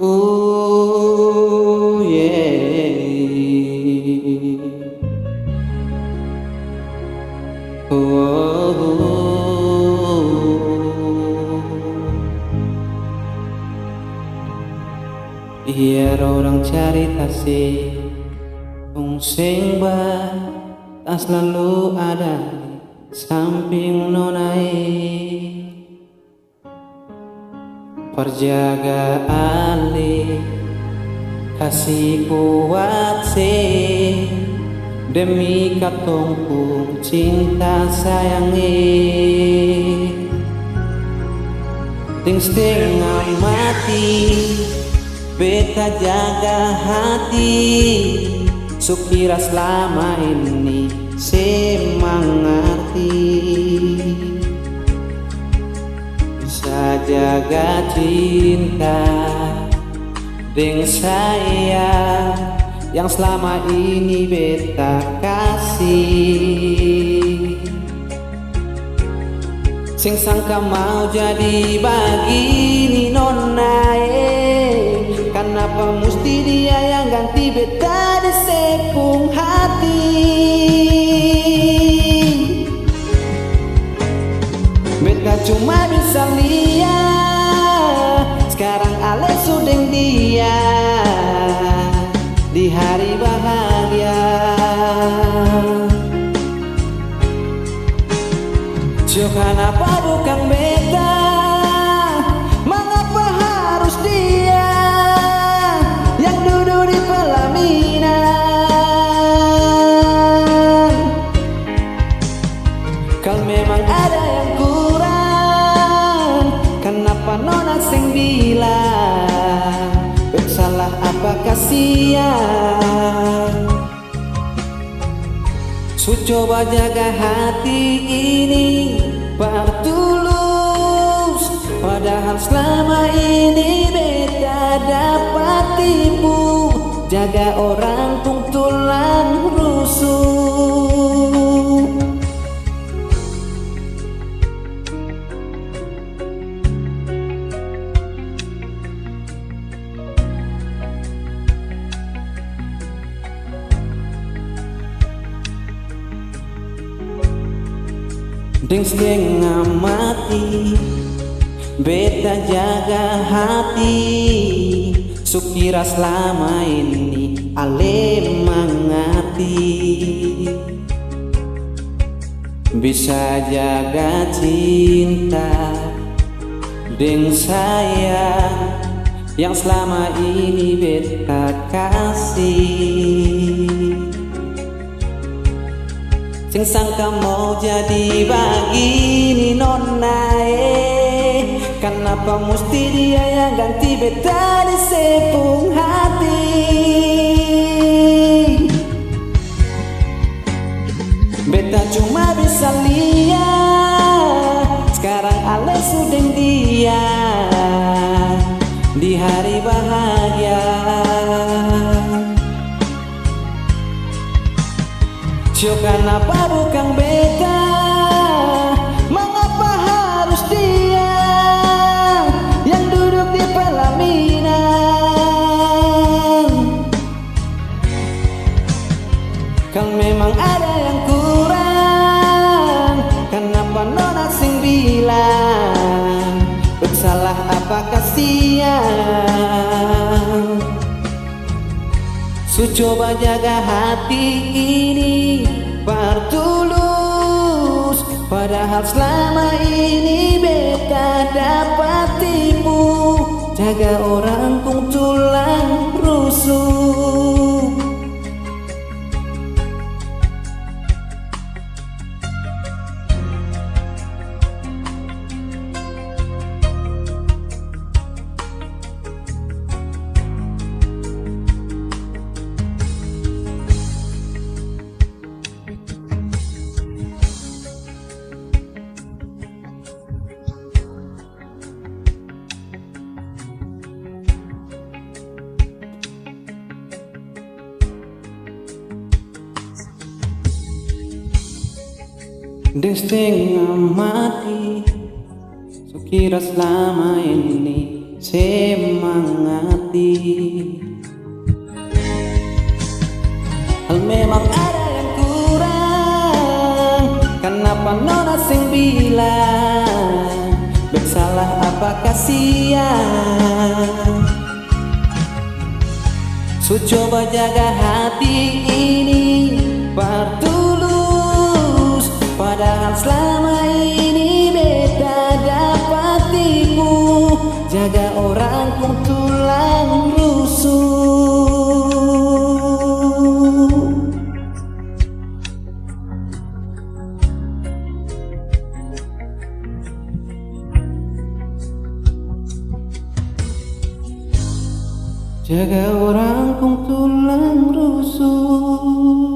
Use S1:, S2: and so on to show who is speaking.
S1: Oh yeah. Biar orang cari kasih sing tak selalu ada samping nonai. Perjaga alih kasih kuat sih demi katongku cinta sayangi. Ting setengah mati beta jaga hati, sukira selama ini semangati. Bisa jaga cinta dengan saya yang selama ini beta kasih. Sing sangka mau jadi begini nona, kenapa mesti dia yang ganti beta di sepung hati. Beta cuma bisa lihat sekarang ale sudeng dia di hari bahagia. So kenapa bukan beta, mengapa harus dia yang duduk di pelaminan? Kalau memang ada yang kurang, kenapa nona sing bilang bersalah apa kasihan? So coba jaga hati ini bertulus, padahal selama ini beta dapat tipu. Jaga orang tung tulang rusuk. Ding setengah mati beta jaga hati, sukira selama ini ale mangati. Bisa jaga cinta dengan saya yang selama ini beta kasih. Sing sangka mau jadi begini nona, kenapa mesti dia yang ganti beta di sepung hati. Beta cuma bisa lihat sekarang ale sudeng dia di hari bahagia. So kenapa bukan beta, mengapa harus dia yang duduk di pelaminan? Kalau memang ada yang kurang, kenapa nona sing bilang bersalah apa kasihan? So coba jaga hati ini bertulus, padahal selama ini beta dapat tipu. Jaga orang tung tulang rusuk. Ding setengah mati, sukira selama ini semangati. Memang ada yang kurang, kenapa nona sing bilang bersalah apa kasihan. So coba jaga hati ini bertulus, padahal selama ini beta dapatimu. Jaga orang kong tulang rusuk. Jaga orang kong tulang rusuk.